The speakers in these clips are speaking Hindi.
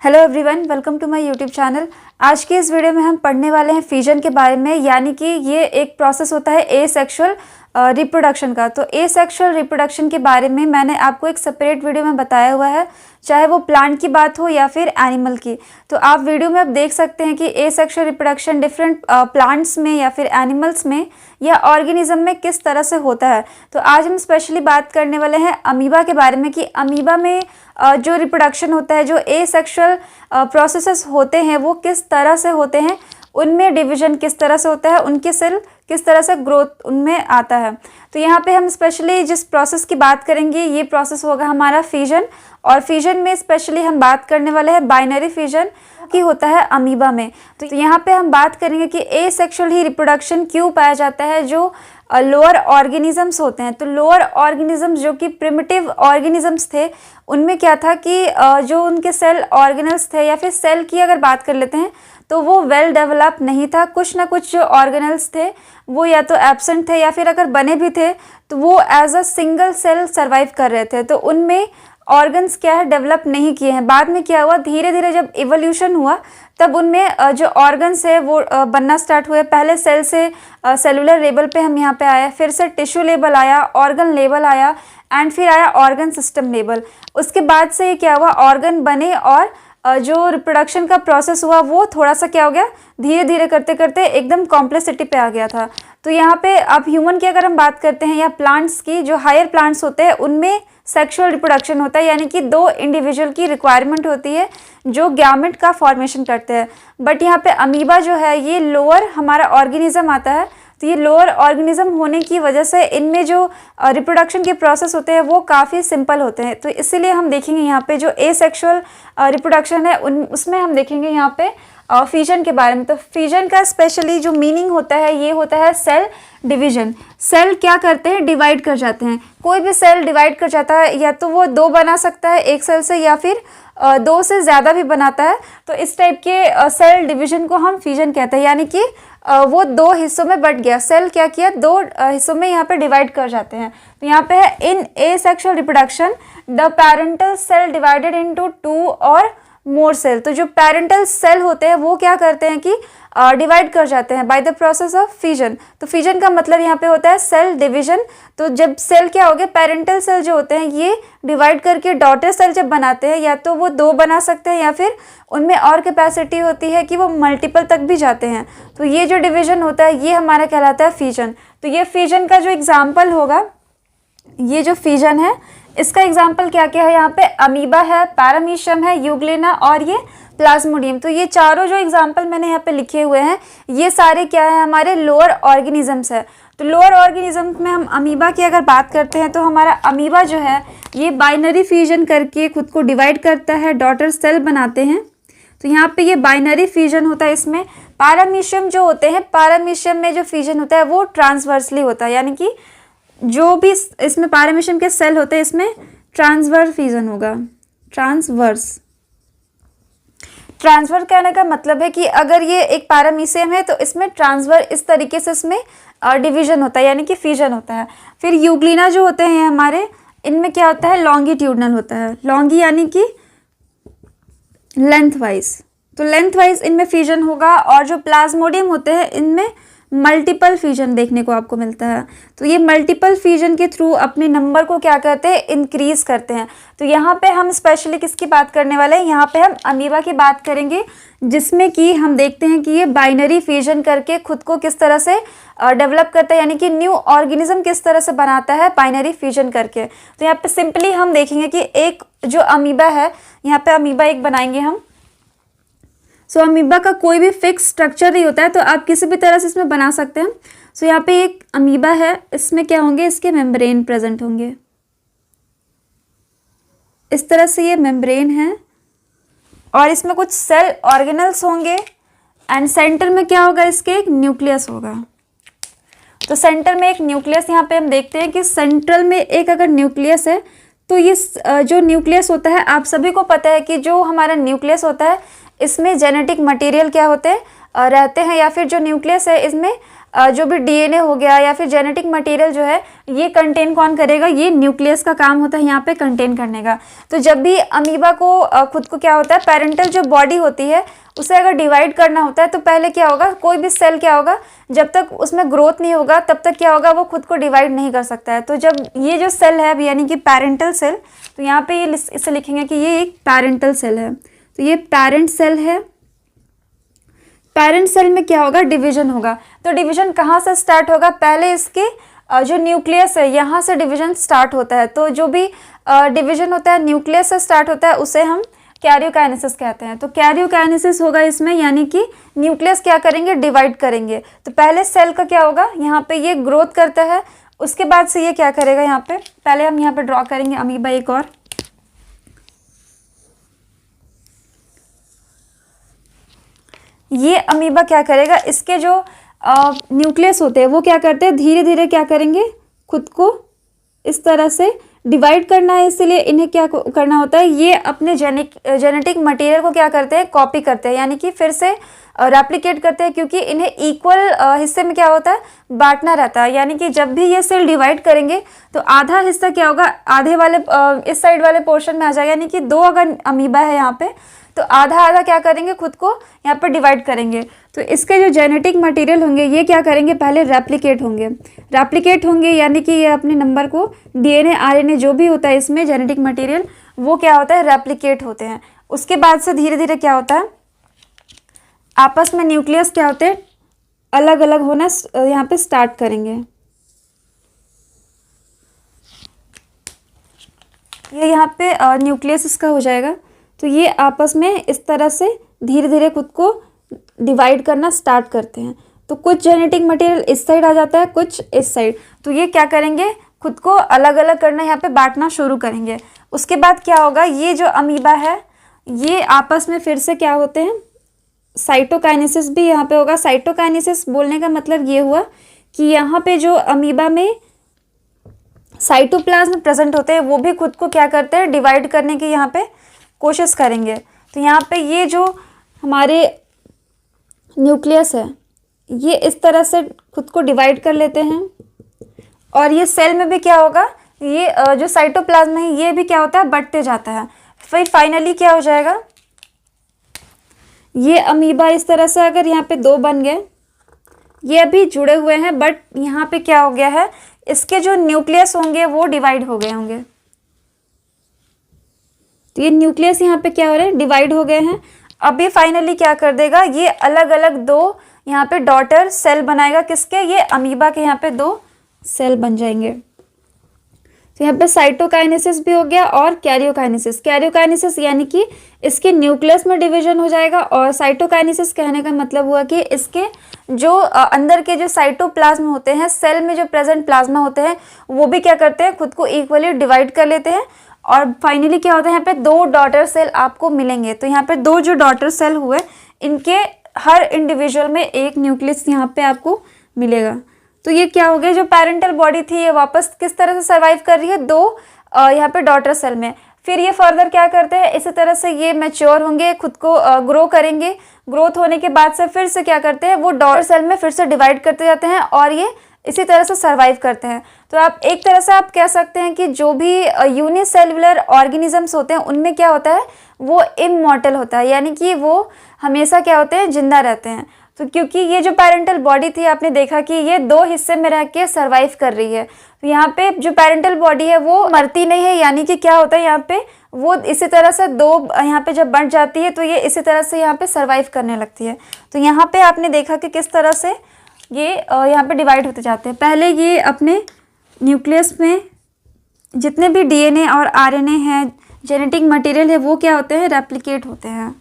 Hello everyone, welcome to my YouTube channel. आज के इस वीडियो में हम पढ़ने वाले हैं फिजन के बारे में, यानी कि ये एक प्रोसेस होता है एसेक्सुअल रिप्रोडक्शन का। तो एसेक्सुअल रिप्रोडक्शन के बारे में मैंने आपको एक सेपरेट वीडियो में बताया हुआ है, चाहे वो प्लांट की बात हो या फिर एनिमल की। तो आप वीडियो में अब देख सकते हैं कि एसेक्सुअल रिप्रोडक्शन डिफरेंट प्लांट्स में या फिर एनिमल्स में या ऑर्गेनिज्म में किस तरह से होता है। तो आज हम स्पेशली बात करने वाले हैं अमीबा के बारे में कि अमीबा में जो रिप्रोडक्शन होता है, जो एसेक्सुअल प्रोसेसेस होते हैं वो किस तरह से होते हैं, उनमें डिवीजन किस तरह से होता है, उनके सेल किस तरह से ग्रोथ उनमें आता है। तो यहाँ पे हम स्पेशली जिस प्रोसेस की बात करेंगे ये प्रोसेस होगा हमारा फिजन, और फिजन में स्पेशली हम बात करने वाले हैं बाइनरी फिजन की होता है अमीबा में। तो यहाँ पे हम बात करेंगे कि एसेक्सुअल ही रिप्रोडक्शन क्यों पाया जाता है जो लोअर ऑर्गेनिजम्स होते हैं। तो लोअर ऑर्गेनिजम्स जो कि प्रिमिटिव ऑर्गेनिजम्स थे, उनमें क्या था कि जो उनके सेल ऑर्गेनल्स थे या फिर सेल की अगर बात कर लेते हैं तो वो वेल डेवलप नहीं था। कुछ ना कुछ जो ऑर्गेनल्स थे वो या तो एब्सेंट थे या फिर अगर बने भी थे तो वो as a single cell survive कर रहे थे। तो उनमें ऑर्गन्स क्या है डेवलप नहीं किए हैं। बाद में क्या हुआ, धीरे धीरे जब इवोल्यूशन हुआ तब उनमें जो ऑर्गन्स है वो बनना स्टार्ट हुए। पहले सेल से सेलुलर लेवल पे हम यहाँ पे आए, फिर से टिश्यू लेवल आया, ऑर्गन लेवल आया एंड फिर आया ऑर्गन सिस्टम लेवल। उसके बाद से क्या हुआ, ऑर्गन बने और जो रिप्रोडक्शन का प्रोसेस हुआ वो थोड़ा सा क्या हो गया, धीरे धीरे करते करते एकदम कॉम्प्लेक्सिटी पे आ गया था। तो यहाँ पे अब ह्यूमन की अगर हम बात करते हैं या प्लांट्स की, जो हायर प्लांट्स होते हैं उनमें सेक्सुअल रिप्रोडक्शन होता है, यानी कि दो इंडिविजुअल की रिक्वायरमेंट होती है जो गैमेट का फॉर्मेशन करते हैं। बट यहाँ पे अमीबा जो है ये लोअर हमारा ऑर्गेनिज्म आता है। तो ये लोअर ऑर्गेनिज्म होने की वजह से इनमें जो रिप्रोडक्शन के प्रोसेस होते हैं वो काफ़ी सिंपल होते हैं। तो इसीलिए हम देखेंगे यहाँ पे जो एसेक्सुअल रिप्रोडक्शन है उसमें हम देखेंगे यहाँ पे फिजन के बारे में। तो फिजन का स्पेशली जो मीनिंग होता है ये होता है सेल डिवीजन। सेल क्या करते हैं, डिवाइड कर जाते हैं। कोई भी सेल डिवाइड कर जाता है या तो वो दो बना सकता है एक सेल से या फिर दो से ज़्यादा भी बनाता है। तो इस टाइप के सेल डिवीजन को हम फिजन कहते हैं, यानी कि वो दो हिस्सों में बट गया। सेल क्या किया, दो हिस्सों में यहाँ पे डिवाइड कर जाते हैं। तो यहाँ पे है in asexual reproduction the parental cell divided into two और मोर सेल। तो जो पेरेंटल सेल होते हैं वो क्या करते हैं कि डिवाइड कर जाते हैं by the process of fission. तो फिजन का मतलब यहाँ पे होता है सेल डिवीजन। तो जब सेल क्या हो गया, पेरेंटल सेल जो होते हैं ये डिवाइड करके डॉटर सेल जब बनाते हैं या तो वो दो बना सकते हैं या फिर उनमें और कैपेसिटी होती है कि वो मल्टीपल तक भी जाते हैं। तो ये जो डिवीजन होता है ये हमारा कहलाता है फिजन। तो ये फिजन का जो एग्जाम्पल होगा, ये जो फिजन है इसका एग्जाम्पल क्या क्या है, यहाँ पे अमीबा है, पैरामीशियम है, यूग्लिना और ये प्लाज्मोडियम। तो ये चारों जो एग्जाम्पल मैंने यहाँ पे लिखे हुए हैं ये सारे क्या है, हमारे लोअर ऑर्गेनिजम्स है। तो लोअर ऑर्गेनिजम्स में हम अमीबा की अगर बात करते हैं तो हमारा अमीबा जो है ये बाइनरी फ्यूजन करके खुद को डिवाइड करता है, डॉटर सेल बनाते हैं। तो यहाँ पे ये बाइनरी फ्यूजन होता है। इसमें पैरामीशियम जो होते हैं, पैरामीशियम में जो फ्यूजन होता है वो ट्रांसवर्सली होता है, यानी कि जो भी इसमें पैरामीशियम के सेल होते हैं इसमें ट्रांसवर्स फ्यूजन होगा। ट्रांसफर कहने का मतलब है कि अगर ये एक पैरामीशियम है तो इसमें ट्रांसफर इस तरीके से इसमें डिवीजन होता है, यानी कि फ्यूजन होता है। फिर यूग्लिना जो होते हैं हमारे, इनमें क्या होता है, लॉन्गिट्यूडनल होता है। लॉन्गी यानी कि लेंथ वाइज, तो लेंथ वाइज इनमें फ्यूजन होगा। और जो प्लाज्मोडियम होते हैं इनमें मल्टीपल फ्यूजन देखने को आपको मिलता है। तो ये मल्टीपल फ्यूजन के थ्रू अपने नंबर को क्या करते हैं, इंक्रीज करते हैं। तो यहाँ पे हम स्पेशली किसकी बात करने वाले हैं, यहाँ पे हम अमीबा की बात करेंगे, जिसमें कि हम देखते हैं कि ये बाइनरी फ्यूजन करके खुद को किस तरह से डेवलप करता है, यानी कि न्यू ऑर्गेनिज्म किस तरह से बनाता है बाइनरी फ्यूजन करके। तो यहाँ पे सिंपली हम देखेंगे कि एक जो अमीबा है, यहाँ पे अमीबा एक बनाएंगे हम। सो अमीबा का कोई भी फिक्स स्ट्रक्चर नहीं होता है, तो आप किसी भी तरह से इसमें बना सकते हैं। सो यहाँ पे एक अमीबा है, इसमें क्या होंगे, इसके मेम्ब्रेन प्रेजेंट होंगे। इस तरह से ये मेम्ब्रेन है और इसमें कुछ सेल ऑर्गेनल्स होंगे एंड सेंटर में क्या होगा, इसके एक न्यूक्लियस होगा। तो सेंटर में एक न्यूक्लियस, यहाँ पे हम देखते हैं कि सेंट्रल में एक अगर न्यूक्लियस है तो ये जो न्यूक्लियस होता है, आप सभी को पता है कि जो हमारा न्यूक्लियस होता है इसमें जेनेटिक मटेरियल क्या होते हैं, रहते हैं, या फिर जो न्यूक्लियस है इसमें जो भी डीएनए हो गया या फिर जेनेटिक मटेरियल जो है ये कंटेन कौन करेगा, ये न्यूक्लियस का काम होता है यहाँ पे कंटेन करने का। तो जब भी अमीबा को खुद को क्या होता है, पेरेंटल जो बॉडी होती है उसे अगर डिवाइड करना होता है तो पहले क्या होगा, कोई भी सेल क्या होगा, जब तक उसमें ग्रोथ नहीं होगा तब तक क्या होगा, वो खुद को डिवाइड नहीं कर सकता है। तो जब ये जो सेल है यानी कि पेरेंटल सेल, तो यहाँ पे ये इसे लिखेंगे कि ये एक पेरेंटल सेल है। तो ये पेरेंट सेल है। पेरेंट सेल में क्या होगा, डिवीजन होगा। तो डिवीजन कहाँ से स्टार्ट होगा, पहले इसके जो न्यूक्लियस है यहाँ से डिवीजन स्टार्ट होता है। तो जो भी डिवीजन होता है न्यूक्लियस से स्टार्ट होता है उसे हम कैरियोकाइनेसिस कहते हैं। तो कैरियोकाइनेसिस होगा इसमें, यानी कि न्यूक्लियस क्या करेंगे, डिवाइड करेंगे। तो पहले सेल का क्या होगा, यहाँ पे ये ग्रोथ करता है, उसके बाद से ये क्या करेगा, यहाँ पे पहले हम यहाँ पे ड्रॉ करेंगे अमीबा एक और। ये अमीबा क्या करेगा, इसके जो न्यूक्लियस होते हैं वो क्या करते हैं, धीरे धीरे क्या करेंगे, खुद को इस तरह से डिवाइड करना है, इसलिए इन्हें क्या करना होता है, ये अपने जेनेटिक मटेरियल को क्या करते हैं, कॉपी करते हैं, यानी कि फिर से रेप्लिकेट करते हैं, क्योंकि इन्हें इक्वल हिस्से में क्या होता है, बांटना रहता है। यानी कि जब भी ये सेल डिवाइड करेंगे तो आधा हिस्सा क्या होगा, आधे वाले इस साइड वाले पोर्शन में आ जाएगा। यानी कि दो अगर अमीबा है यहाँ पे तो आधा आधा क्या करेंगे, खुद को यहाँ पर डिवाइड करेंगे। तो इसके जो जेनेटिक मटेरियल होंगे ये क्या करेंगे, पहले रेप्लिकेट होंगे यानी कि ये अपने नंबर को डीएनए आरएनए जो भी होता है इसमें जेनेटिक मटेरियल वो क्या होता है, रेप्लिकेट होते हैं। उसके बाद से धीरे धीरे क्या होता है, आपस में न्यूक्लियस क्या होते हैं, अलग अलग होना यहाँ पे स्टार्ट करेंगे। ये यहाँ पे न्यूक्लियस इसका हो जाएगा। तो ये आपस में इस तरह से धीरे धीरे खुद को डिवाइड करना स्टार्ट करते हैं। तो कुछ जेनेटिक मटेरियल इस साइड आ जाता है, कुछ इस साइड। तो ये क्या करेंगे, खुद को अलग अलग करना, यहाँ पे बांटना शुरू करेंगे। उसके बाद क्या होगा, ये जो अमीबा है ये आपस में फिर से क्या होते हैं, साइटोकाइनेसिस भी यहाँ पे होगा। साइटोकाइनेसिस बोलने का मतलब ये हुआ कि यहाँ पे जो अमीबा में साइटोप्लाज्म प्रेजेंट होते हैं वो भी खुद को क्या करते हैं, डिवाइड करने की यहाँ पे कोशिश करेंगे। तो यहाँ पे ये जो हमारे न्यूक्लियस है ये इस तरह से खुद को डिवाइड कर लेते हैं। और ये सेल में भी क्या होगा, ये जो साइटोप्लाज्म है ये भी क्या होता है, बढ़ते जाता है। फिर फाइनली क्या हो जाएगा, ये अमीबा इस तरह से अगर यहाँ पे दो बन गए, ये अभी जुड़े हुए हैं बट यहाँ पे क्या हो गया है, इसके जो न्यूक्लियस होंगे वो डिवाइड हो गए होंगे। तो ये न्यूक्लियस यहाँ पे क्या हो रहे हैं, डिवाइड हो गए हैं। अब ये फाइनली क्या कर देगा, ये अलग अलग दो यहाँ पे डॉटर सेल बनाएगा, किसके, ये अमीबा के यहाँ पे दो सेल बन जाएंगे। तो यहाँ पे साइटोकाइनेसिस भी हो गया और कैरियोकाइनेसिस यानी कि इसके न्यूक्लियस में डिवीजन हो जाएगा। और साइटोकाइनेसिस कहने का मतलब हुआ कि इसके जो अंदर के जो साइटोप्लाज्म होते हैं, सेल में जो प्रेजेंट प्लाज्मा होते हैं वो भी क्या करते हैं, खुद को इक्वली डिवाइड कर लेते हैं। और फाइनली क्या होता है, यहाँ पे दो डॉटर सेल आपको मिलेंगे। तो यहाँ पे दो जो डॉटर सेल हुए इनके हर इंडिविजुअल में एक न्यूक्लियस यहाँ पे आपको मिलेगा। तो ये क्या हो गया, जो पेरेंटल बॉडी थी ये वापस किस तरह से सर्वाइव कर रही है, दो यहाँ पे डॉटर सेल में। फिर ये फर्दर क्या करते हैं, इसी तरह से ये मैच्योर होंगे, खुद को ग्रो करेंगे। ग्रोथ होने के बाद से फिर से क्या करते हैं, वो डॉटर सेल में फिर से डिवाइड करते जाते हैं और ये इसी तरह से सर्वाइव करते हैं। तो आप एक तरह से आप कह सकते हैं कि जो भी यूनिसेल्युलर ऑर्गेनिजम्स होते हैं उनमें क्या होता है, वो इमॉर्टल होता है, यानी कि वो हमेशा क्या होते हैं, जिंदा रहते हैं। तो क्योंकि ये जो पेरेंटल बॉडी थी आपने देखा कि ये दो हिस्से में रह के सर्वाइव कर रही है। तो यहाँ पे जो पेरेंटल बॉडी है वो मरती नहीं है, यानी कि क्या होता है यहाँ पे, वो इसी तरह से दो यहाँ पे जब बंट जाती है तो ये इसी तरह से यहाँ पे सर्वाइव करने लगती है। तो यहाँ पे आपने देखा कि किस तरह से ये यहाँ पे डिवाइड होते जाते हैं। पहले ये अपने न्यूक्लियस में जितने भी डीएनए और आरएनए हैं, जेनेटिक मटेरियल है, वो क्या होते हैं, रेप्लिकेट होते हैं।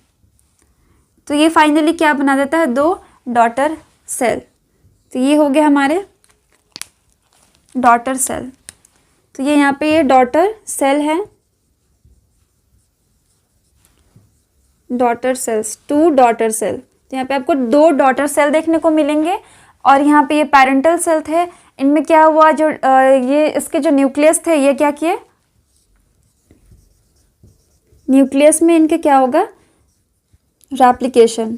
तो ये फाइनली क्या बना देता है, दो डॉटर सेल। तो ये हो गया हमारे डॉटर सेल। तो ये यहाँ पे ये डॉटर सेल है, daughter cells, two daughter cell. तो यहाँ पे आपको दो डॉटर सेल देखने को मिलेंगे। और यहाँ पे ये पेरेंटल सेल थे, इनमें क्या हुआ, जो ये इसके जो न्यूक्लियस थे ये क्या किए, न्यूक्लियस में इनके क्या होगा, रेप्लिकेशन।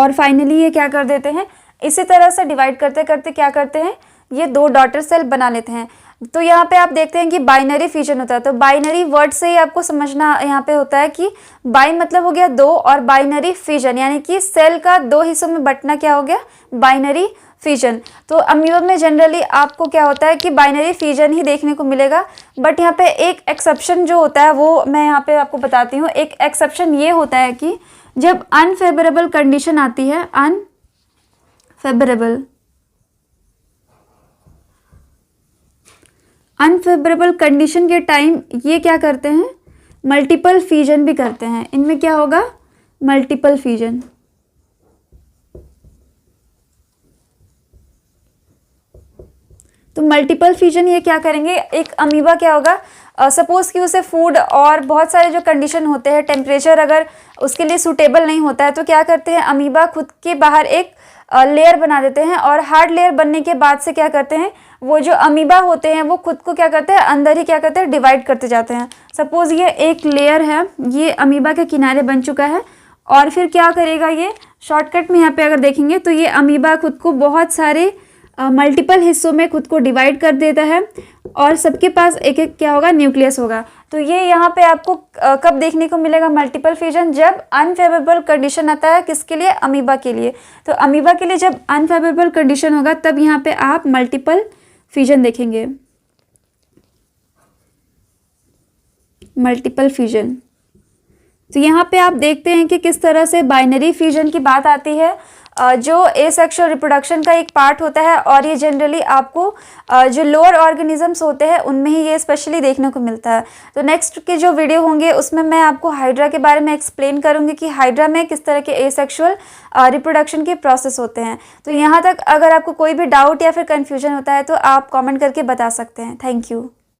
और फाइनली ये क्या कर देते हैं, इसी तरह से डिवाइड करते करते क्या करते हैं, ये 2 डॉटर सेल बना लेते हैं। तो यहाँ पे आप देखते हैं कि बाइनरी फिजन होता है। तो बाइनरी वर्ड से ही आपको समझना यहाँ पे होता है कि बाई मतलब हो गया 2 और बाइनरी फिजन यानी कि सेल का 2 हिस्सों में बंटना क्या हो गया, बाइनरी फिजन। तो अमीबा में जनरली आपको क्या होता है कि बाइनरी फिजन ही देखने को मिलेगा, बट यहाँ पे एक एक्सेप्शन जो होता है वो मैं यहाँ पे आपको बताती हूँ। एक एक्सेप्शन ये होता है कि जब अनफेवरेबल कंडीशन आती है, अनफेवरेबल कंडीशन के टाइम ये क्या करते हैं, मल्टीपल फिजन भी करते हैं। इनमें क्या होगा, मल्टीपल फिजन। तो मल्टीपल फिजन ये क्या करेंगे, एक अमीबा क्या होगा, सपोज कि उसे फूड और बहुत सारे जो कंडीशन होते हैं, टेम्परेचर अगर उसके लिए सूटेबल नहीं होता है तो क्या करते हैं, अमीबा खुद के बाहर एक लेयर बना देते हैं और हार्ड लेयर बनने के बाद से क्या करते हैं, वो जो अमीबा होते हैं वो खुद को क्या करते हैं, अंदर ही क्या करते हैं, डिवाइड करते जाते हैं। सपोज ये एक लेयर है, ये अमीबा के किनारे बन चुका है और फिर क्या करेगा, ये शॉर्टकट में यहाँ पे अगर देखेंगे तो ये अमीबा खुद को बहुत सारे मल्टीपल हिस्सों में खुद को डिवाइड कर देता है और सबके पास एक एक क्या होगा, न्यूक्लियस होगा। तो ये यहाँ पे आपको कब देखने को मिलेगा मल्टीपल फिजन, जब अनफेवरेबल कंडीशन आता है, किसके लिए, अमीबा के लिए। तो अमीबा के लिए जब अनफेवरेबल कंडीशन होगा तब यहाँ पे आप मल्टीपल फिजन देखेंगे, मल्टीपल फिजन। तो यहाँ पे आप देखते हैं कि किस तरह से बाइनरी फिजन की बात आती है, जो एसेक्सुअल रिप्रोडक्शन का एक पार्ट होता है और ये जनरली आपको जो लोअर ऑर्गेनिजम्स होते हैं उनमें ही ये स्पेशली देखने को मिलता है। तो नेक्स्ट के जो वीडियो होंगे उसमें मैं आपको हाइड्रा के बारे में एक्सप्लेन करूंगी कि हाइड्रा में किस तरह के एसेक्सुअल रिप्रोडक्शन के प्रोसेस होते हैं। तो यहाँ तक अगर आपको कोई भी डाउट या फिर कन्फ्यूजन होता है तो आप कॉमेंट करके बता सकते हैं। Thank you.